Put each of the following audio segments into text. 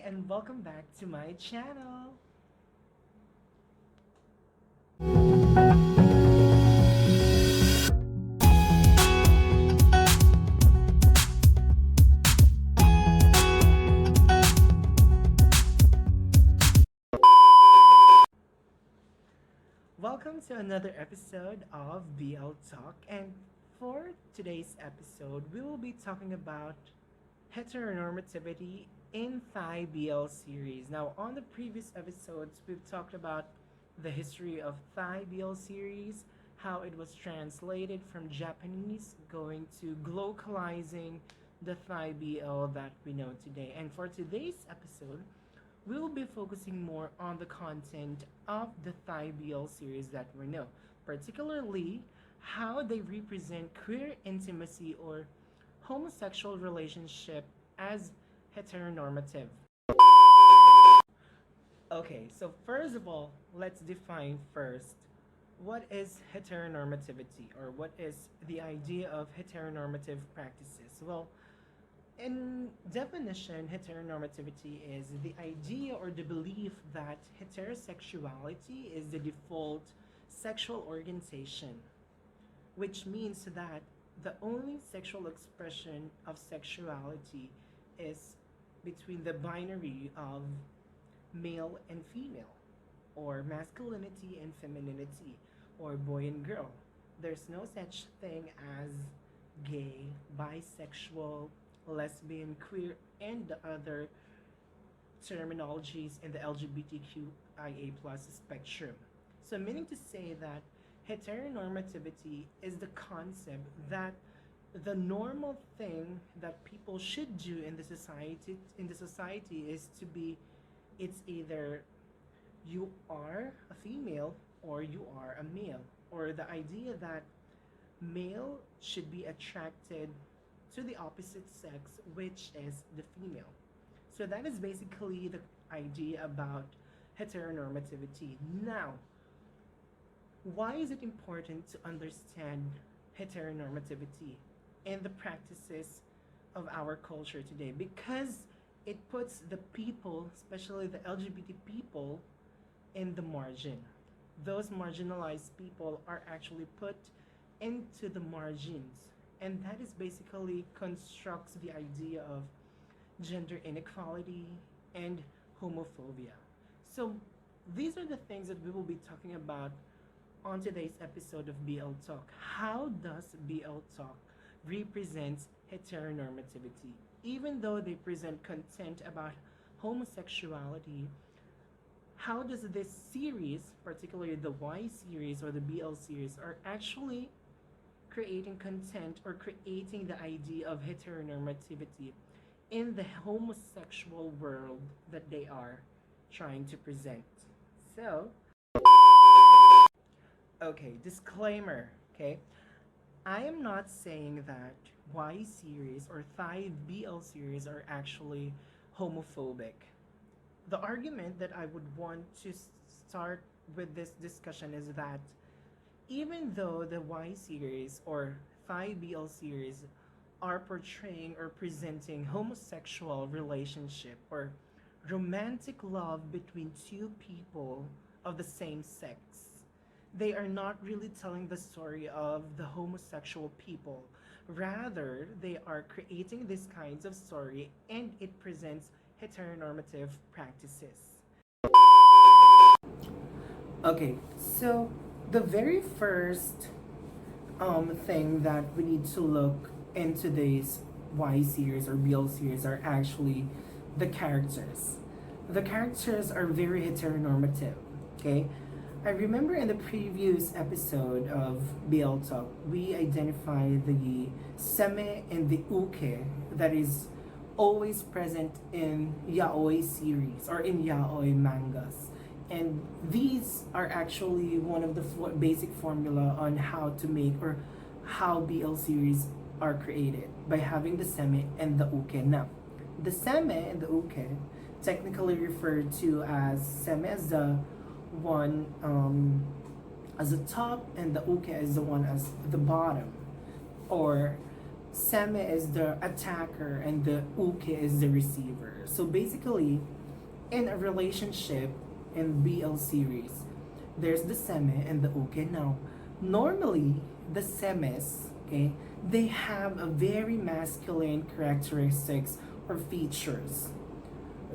and welcome back to my channel. Welcome to another episode of BL Talk, and for today's episode, we will be talking about heteronormativity in Thai BL series. Now, on the previous episodes, we've talked about the history of Thai BL series, how it was translated from Japanese going to glocalizing the Thai BL that we know today. And for today's episode, we'll be focusing more on the content of the Thai BL series that we know, particularly how they represent queer intimacy or homosexual relationship as heteronormative. Okay, so first of all, let's define first what is heteronormativity, or what is the idea of heteronormative practices. Well, in definition, heteronormativity is the idea or the belief that heterosexuality is the default sexual orientation, which means that the only sexual expression of sexuality is between the binary of male and female, or masculinity and femininity, or boy and girl. There's no such thing as gay, bisexual, lesbian, queer, and the other terminologies in the LGBTQIA plus spectrum. So, meaning to say that heteronormativity is the concept that the normal thing that people should do in the society is to be, it's either you are a female or you are a male, or the idea that male should be attracted to the opposite sex, which is the female. So that is basically the idea about heteronormativity. Now, why is it important to understand heteronormativity and the practices of our culture today? Because it puts the people, especially the LGBT people, in the margin. Those marginalized people are actually put into the margins. And that is basically constructs the idea of gender inequality and homophobia. So these are the things that we will be talking about on today's episode of BL Talk. How does BL Talk represent heteronormativity? Even though they present content about homosexuality, how does this series, particularly the Y series or the BL series, are actually creating content or creating the idea of heteronormativity in the homosexual world that they are trying to present. So, okay, disclaimer, okay? I am not saying that Y series or Thai BL series are actually homophobic. The argument that I would want to start with this discussion is that even though the Y series or Thai BL series are portraying or presenting homosexual relationship or romantic love between two people of the same sex, they are not really telling the story of the homosexual people. Rather, they are creating these kinds of story, and it presents heteronormative practices. Okay, so the very first thing that we need to look into these Y series or BL series are actually the characters. The characters are very heteronormative. Okay, I remember in the previous episode of BL Talk, we identified the seme and the uke that is always present in yaoi series or in yaoi mangas. And these are actually one of the basic formula on how to make or how BL series are created by having the seme and the uke. Now, the seme and the uke technically referred to as seme as the one as the top and the uke as the one as the bottom, or Seme is the attacker and the uke is the receiver. So basically, in a relationship in BL series, there's the seme and the uke. Now, normally the semes, okay, they have a very masculine characteristics or features.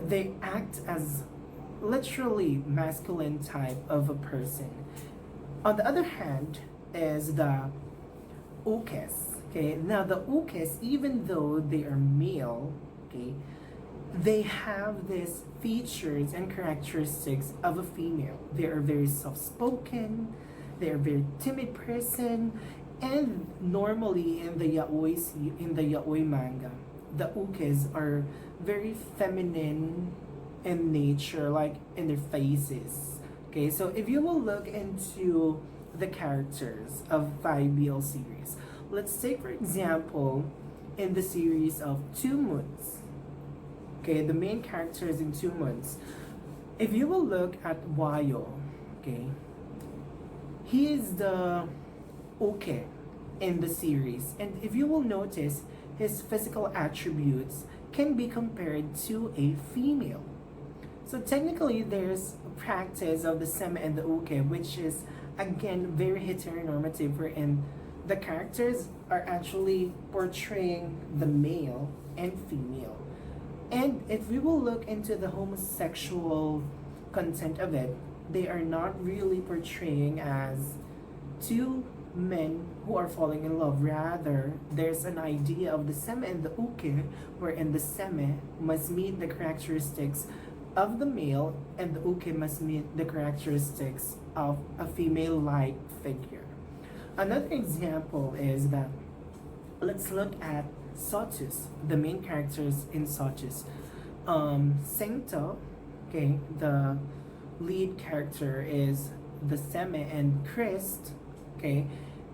They act as literally masculine type of a person. On the other hand, is the ukes. Okay, now the ukes, even though they are male, okay, they have these features and characteristics of a female. They are very soft-spoken, they are very timid person, and normally in the yaoi manga, the ukes are very feminine in nature, like in their faces. Okay, so if you will look into the characters of 5BL series, let's take for example in the series of 2 Moons. Okay, the main characters in 2 Moons. If you will look at Wayo, okay, he is the uke in the series, and if you will notice, his physical attributes can be compared to a female. So technically, there's a practice of the seme and the uke, which is again very heteronormative, wherein the characters are actually portraying the male and female. And if we will look into the homosexual content of it, they are not really portraying as two men who are falling in love. Rather, there's an idea of the seme and the uke, wherein the seme must meet the characteristics of the male and the uke must meet the characteristics of a female-like figure. Another example is that let's look at Sotus, the main characters in Sotus. Sengto, okay, the lead character is the seme, and Christ, okay,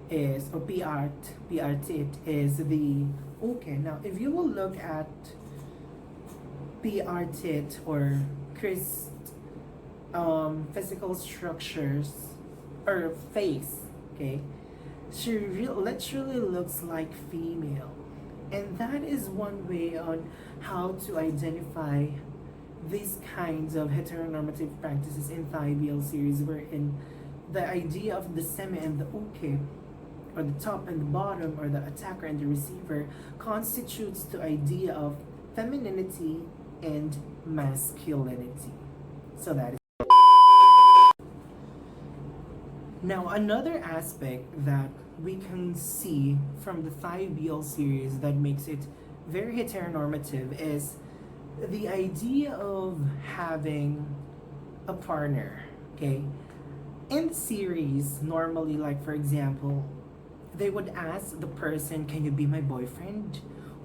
is or Piart is the uke. Now, if you will look at Piartit or Christ physical structures or face, okay, she literally looks like female. And that is one way on how to identify these kinds of heteronormative practices in Thai BL series, wherein the idea of the seme and the uke, or the top and the bottom, or the attacker and the receiver, constitutes the idea of femininity and masculinity. So that is. Now, another aspect that we can see from the 5BL series that makes it very heteronormative is the idea of having a partner, okay? In the series, normally, like for example, they would ask the person, can you be my boyfriend?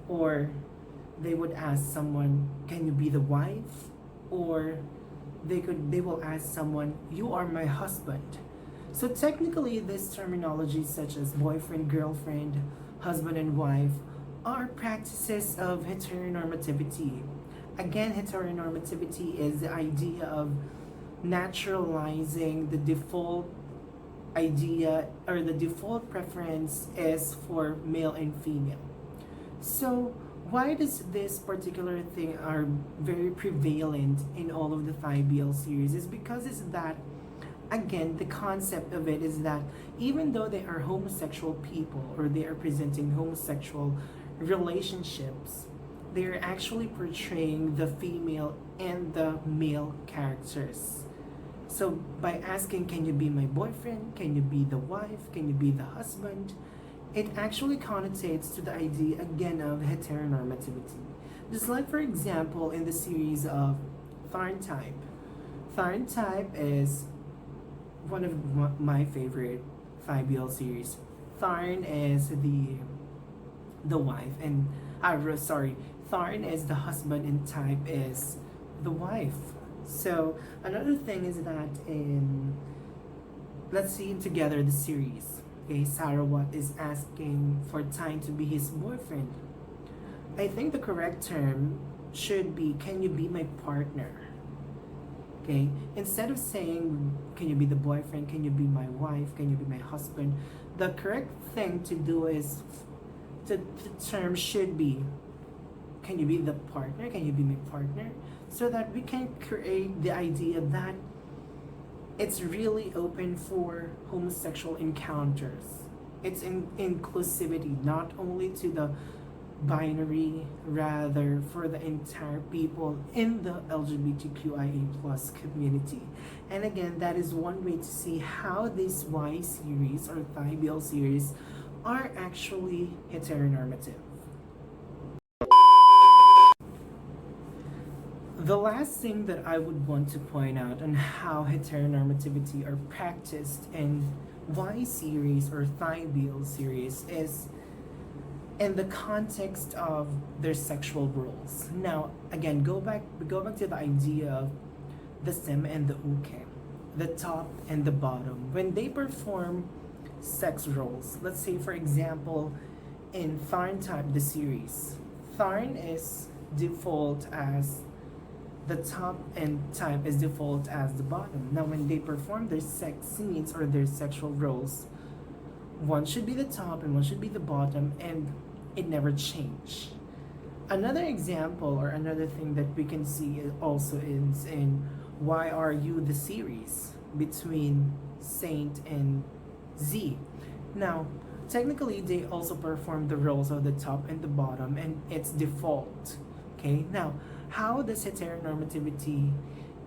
Or they would ask someone, can you be the wife? Or they will ask someone, you are my husband. So technically, this terminology such as boyfriend, girlfriend, husband and wife are practices of heteronormativity. Again, heteronormativity is the idea of naturalizing the default idea, or the default preference is for male and female. So why does this particular thing are very prevalent in all of the 5BL series is because it's that, again, the concept of it is that even though they are homosexual people or they are presenting homosexual relationships, they are actually portraying the female and the male characters. So by asking, can you be my boyfriend? Can you be the wife? Can you be the husband? It actually connotates to the idea again of heteronormativity. Just like for example in the series of Tharn Type. Tharn Type is one of my favorite 5BL series. Tharn is the wife, and Tharn is the husband, and Type is the wife. So another thing is that in, let's see together the series. Okay, Sarawat is asking for Time to be his boyfriend. I think the correct term should be, can you be my partner? Okay, instead of saying, can you be the boyfriend, can you be my wife, can you be my husband, the correct thing to do is the term should be, can you be the partner? Can you be my partner? So that we can create the idea that it's really open for homosexual encounters. It's inclusivity, not only to the binary, rather for the entire people in the LGBTQIA plus community. And again, that is one way to see how this Y series or Thigh BL series are actually heteronormative. The last thing that I would want to point out on how heteronormativity are practiced in Y series or Thigh BL series is in the context of their sexual roles. Now, again, go back to the idea of the sim and the uke, the top and the bottom. When they perform sex roles, let's say for example, in Tharn type the series, Tharn is default as the top and type is default as the bottom. Now, when they perform their sex scenes or their sexual roles, one should be the top and one should be the bottom, and it never change. Another example or another thing that we can see also is in Why Are You the series between Saint and Z. Now, technically they also perform the roles of the top and the bottom, and it's default. Okay, now how does heteronormativity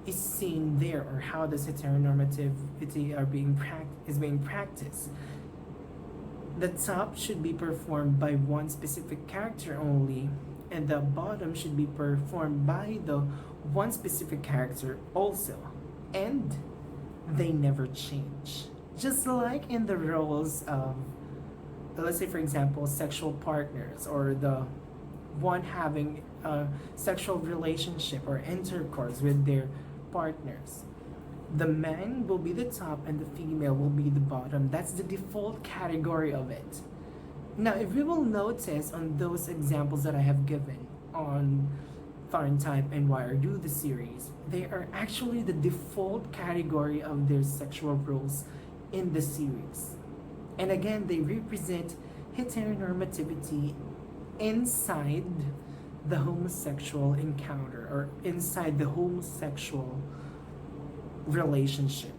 is seen there, or how does heteronormativity is being practiced? The top should be performed by one specific character only, and the bottom should be performed by the one specific character also, and they never change. Just like in the roles of, let's say for example, sexual partners, or the one having a sexual relationship or intercourse with their partners. The man will be the top and the female will be the bottom. That's the default category of it. Now, if we will notice on those examples that I have given on Tharn Type and Why Are You the series, they are actually the default category of their sexual roles in the series. And again, they represent heteronormativity inside the homosexual encounter, or inside the homosexual relationship.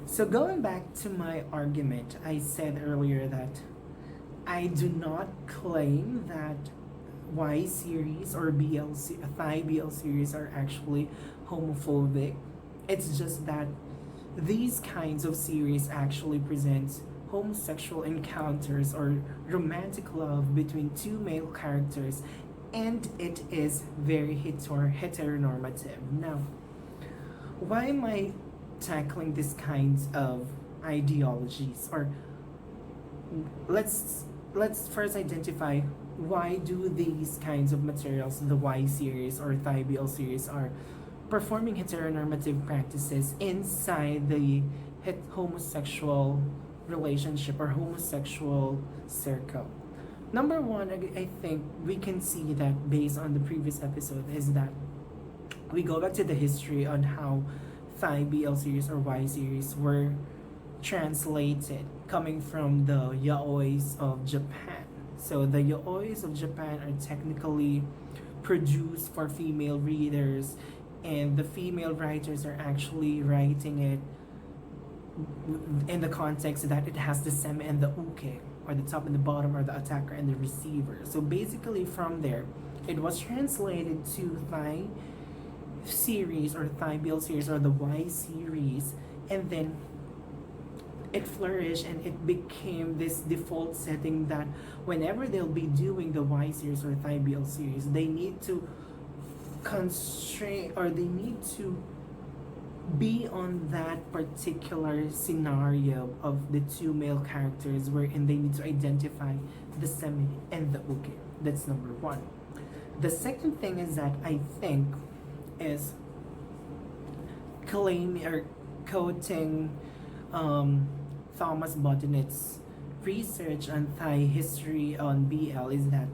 So going back to my argument, I said earlier that I do not claim that Y series or Thigh BL series are actually homophobic. It's just that these kinds of series actually present homosexual encounters or romantic love between two male characters, and it is very heteronormative. Now, why am I tackling these kinds of ideologies? Or let's first identify why do these kinds of materials, the Y series or Thigh BL series, are performing heteronormative practices inside the homosexual relationship or homosexual circle. Number one, I think we can see that based on the previous episode is that we go back to the history on how Thigh BL series or Y series were translated coming from the yaois of Japan. So the yaois of Japan are technically produced for female readers, and the female writers are actually writing it in the context that it has the sem and the uke, or the top and the bottom, or the attacker and the receiver. So basically from there, it was translated to Thigh series or Thigh BL series or the Y series, and then it flourished and it became this default setting that whenever they'll be doing the Y series or Thigh BL series, they need to constrain, or they need to be on that particular scenario of the two male characters, wherein they need to identify the semi and the uke. That's number one. The second thing is that I think is claiming or quoting Thomas Bodinet's research on Thai history on BL is that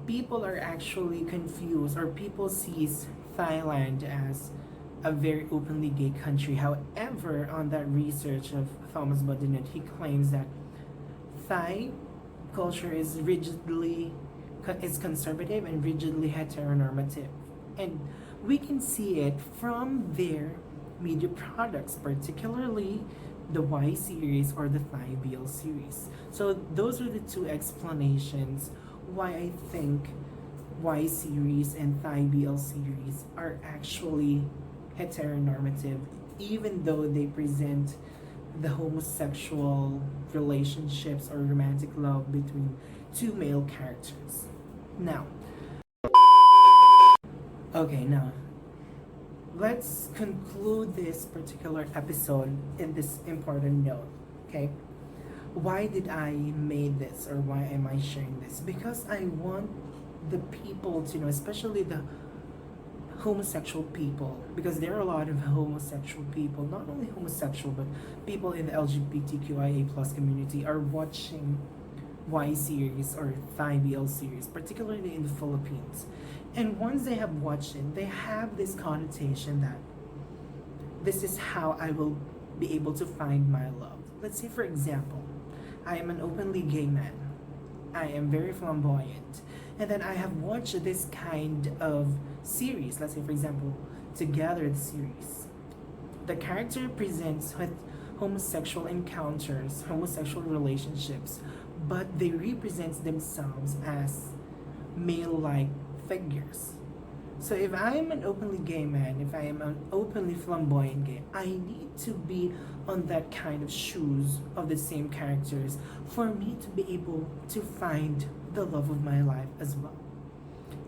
people are actually confused, or people sees Thailand as a very openly gay country. However, on that research of Thomas Bodinet, he claims that Thai culture is conservative and rigidly heteronormative, and we can see it from their media products, particularly the Y series or the Thai BL series. So those are the two explanations why I think Y series and Thai BL series are actually heteronormative, even though they present the homosexual relationships or romantic love between two male characters. Now, now let's conclude this particular episode in this important note. Okay, why did I made this, or why am I sharing this? Because I want the people to know, especially the homosexual people, because there are a lot of homosexual people, not only homosexual but people in the LGBTQIA plus community are watching Y series or Thai BL series, particularly in the Philippines. And once they have watched it, they have this connotation that this is how I will be able to find my love. Let's say, for example, I am an openly gay man. I am very flamboyant. And then I have watched this kind of series. Let's say, for example, Together the series. The character presents homosexual encounters, homosexual relationships, but they represent themselves as male-like figures. So if I am an openly gay man, if I am an openly flamboyant gay, I need to be on that kind of shoes of the same characters for me to be able to find the love of my life as well.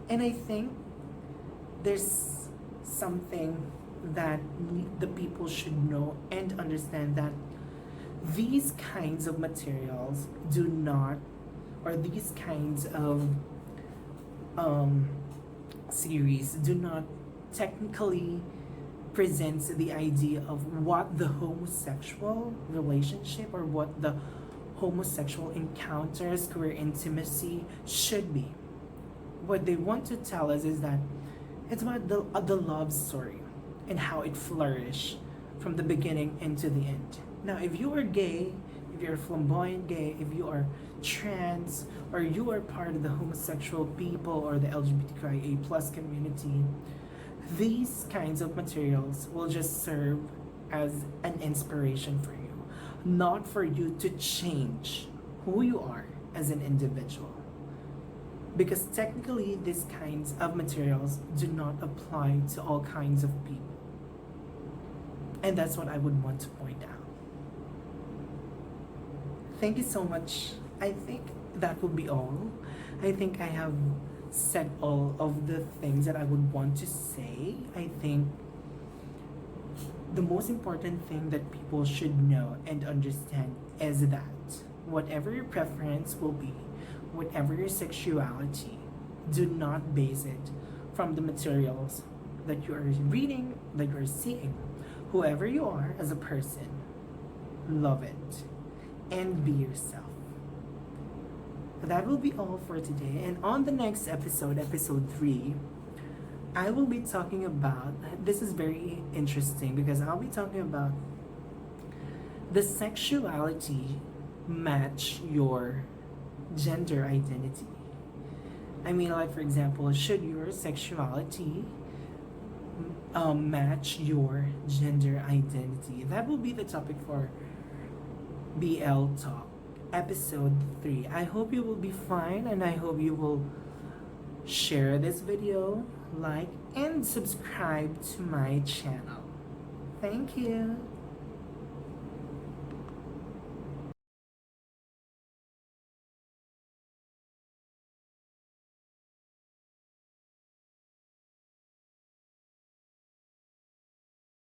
And I think there's something that the people should know and understand, that these kinds of materials do not, or these kinds of series do not technically presents the idea of what the homosexual relationship or what the homosexual encounters, queer intimacy should be. What they want to tell us is that it's about the love story and how it flourished from the beginning into the end. Now, if you are gay, if you're flamboyant gay, if you are trans, or you are part of the homosexual people or the LGBTQIA plus community, these kinds of materials will just serve as an inspiration for you, not for you to change who you are as an individual. Because technically, these kinds of materials do not apply to all kinds of people. And that's what I would want to point out. Thank you so much. I think that will be all. I think I have said all of the things that I would want to say. I think the most important thing that people should know and understand is that whatever your preference will be, whatever your sexuality, do not base it from the materials that you are reading, that you are seeing. Whoever you are as a person, love it and be yourself. That will be all for today. And on the next episode, episode 3, I will be talking about, this is very interesting because I'll be talking about the sexuality match your gender identity. I mean, like, for example, should your sexuality match your gender identity? That will be the topic for BL Talk episode 3. I hope you will be fine, and I hope you will share this video, like, and subscribe to my channel. Thank you.